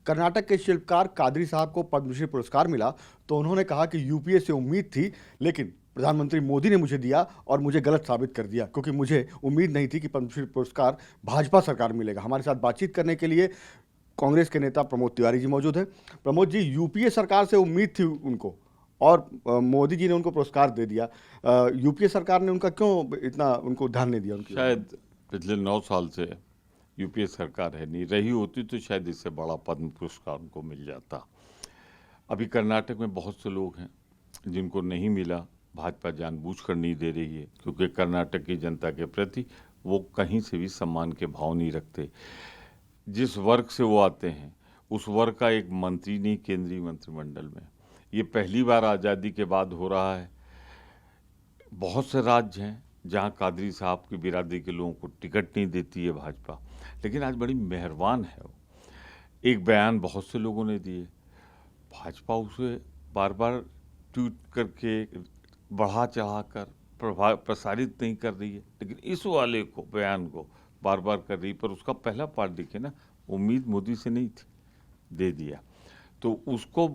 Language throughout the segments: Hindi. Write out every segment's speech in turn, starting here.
कर्नाटक के शिल्पकार कादरी साहब को पद्मश्री पुरस्कार मिला तो उन्होंने कहा कि यूपीए से उम्मीद थी, लेकिन प्रधानमंत्री मोदी ने मुझे दिया और मुझे गलत साबित कर दिया, क्योंकि मुझे उम्मीद नहीं थी कि पद्मश्री पुरस्कार भाजपा सरकार मिलेगा। हमारे साथ बातचीत करने के लिए कांग्रेस के नेता प्रमोद तिवारी जी मौजूद हैं। प्रमोद जी, यूपीए सरकार से उम्मीद थी उनको और मोदी जी ने उनको पुरस्कार दे दिया। यूपीए सरकार ने उनका क्यों इतना उनको ध्यान नहीं दिया? शायद पिछले 9 साल से यूपीए सरकार है नहीं रही होती तो शायद इससे बड़ा पद्म पुरस्कार उनको मिल जाता। अभी कर्नाटक में बहुत से लोग हैं जिनको नहीं मिला, भाजपा जानबूझकर नहीं दे रही है, क्योंकि कर्नाटक की जनता के प्रति वो कहीं से भी सम्मान के भाव नहीं रखते। जिस वर्ग से वो आते हैं उस वर्ग का एक मंत्री नहीं केंद्रीय मंत्रिमंडल में। ये पहली बार आज़ादी के बाद हो रहा है। बहुत से राज्य हैं जहां कादरी साहब की बिरादरी के लोगों को टिकट नहीं देती है भाजपा, लेकिन आज बड़ी मेहरबान है वो। एक बयान बहुत से लोगों ने दिए, भाजपा उसे बार बार ट्वीट करके बढ़ा चढ़ा कर प्रसारित नहीं कर रही है, लेकिन इस वाले को बयान को बार बार कर रही। पर उसका पहला पार्ट दिखे ना, उम्मीद मोदी से नहीं थी, दे दिया। तो उसको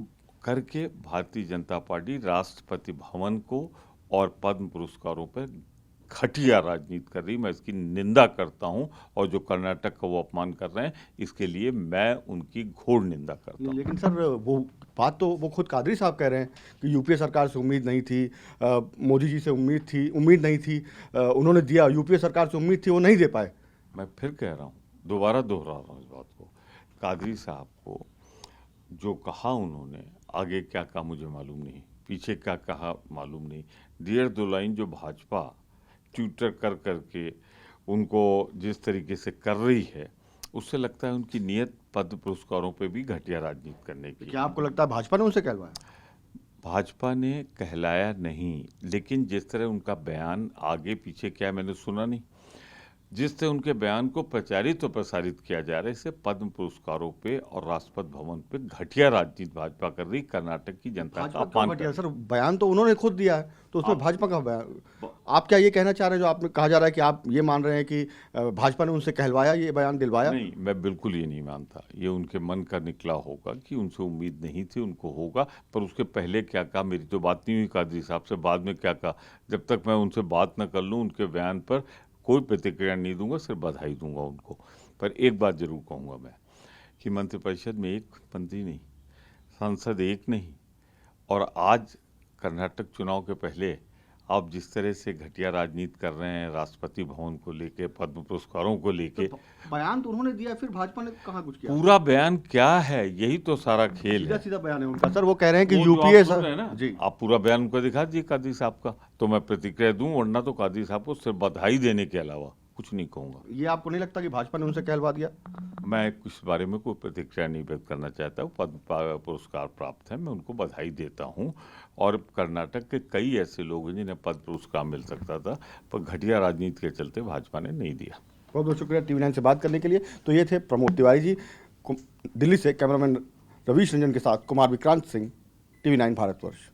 करके भारतीय जनता पार्टी राष्ट्रपति भवन को और पद्म पुरस्कारों पर घटिया राजनीति कर रही। मैं इसकी निंदा करता हूं, और जो कर्नाटक का वो अपमान कर रहे हैं इसके लिए मैं उनकी घोर निंदा करता हूं। लेकिन सर, वो बात तो वो खुद कादरी साहब कह रहे हैं कि यूपीए सरकार से उम्मीद नहीं थी, मोदी जी से उम्मीद नहीं थी, उन्होंने दिया। यूपीए सरकार से उम्मीद थी, वो नहीं दे पाए। मैं फिर कह रहा हूँ, दोबारा दोहरा रहा हूँ इस बात को। कादरी साहब को जो कहा उन्होंने, आगे क्या कहा मुझे मालूम नहीं, पीछे क्या कहा मालूम नहीं। डेढ़ दो लाइन जो भाजपा ट्विटर कर करके उनको जिस तरीके से कर रही है, उससे लगता है उनकी नीयत पद्म पुरस्कारों पे भी घटिया राजनीति करने की। क्या आपको लगता है भाजपा ने उनसे कहलवाया? भाजपा ने कहलाया नहीं, लेकिन जिस तरह उनका बयान आगे पीछे क्या मैंने सुना नहीं, जिस तरह उनके बयान को प्रचारित और प्रसारित किया जा रहा है, इससे पद्म पुरस्कारों पे और राष्ट्रपति भवन पे घटिया राजनीति भाजपा कर रही, कर्नाटक की जनता का अपमान कर। सर, बयान तो उन्होंने खुद दिया है, तो उसमें भाजपा का बयान। आप क्या ये कहना चाह रहे हैं, जो आपने कहा जा रहा है कि आप ये मान रहे हैं कि भाजपा ने उनसे कहलवाया, ये बयान दिलवाया? नहीं, मैं बिल्कुल ये नहीं मानता। ये उनके मन का निकला होगा कि उनसे उम्मीद नहीं थी, उनको होगा। पर उसके पहले क्या कहा, मेरी तो बात नहीं हुई कादरी साहब से, बाद में क्या कहा, जब तक मैं उनसे बात न कर लूँ उनके बयान पर कोई प्रतिक्रिया नहीं दूंगा, सिर्फ बधाई दूंगा उनको। पर एक बात जरूर कहूँगा मैं कि मंत्रिपरिषद में एक मंत्री नहीं, सांसद एक नहीं, और आज कर्नाटक चुनाव के पहले आप जिस तरह से घटिया राजनीति कर रहे हैं राष्ट्रपति भवन को लेके, पद्म पुरस्कारों को लेके, तो बयान तो उन्होंने दिया, फिर भाजपा ने कहाँ कुछ किया? पूरा बयान क्या है, यही तो सारा खेल है। सीधा बयान है उनका। सर, वो कह रहे हैं कि यूपीए जी, आप पूरा बयान उनको दिखा दीजिए कादरी साहब का, तो मैं प्रतिक्रिया दूं, वरना तो कादरी साहब को सिर्फ बधाई देने के अलावा कुछ नहीं कहूंगा। ये आपको नहीं लगता कि भाजपा ने उनसे कहलवा दिया? मैं इस बारे में कोई प्रतिक्रिया नहीं व्यक्त करना चाहता हूँ। पद्म पुरस्कार प्राप्त है, मैं उनको बधाई देता हूँ। और कर्नाटक के कई ऐसे लोग हैं जिन्हें पद्म पुरस्कार मिल सकता था, पर घटिया राजनीति के चलते भाजपा ने नहीं दिया। बहुत बहुत शुक्रिया TV9 से बात करने के लिए। तो ये थे प्रमोद तिवारी जी। दिल्ली से कैमरामैन रवीश रंजन के साथ कुमार विक्रांत सिंह, TV9 भारतवर्ष।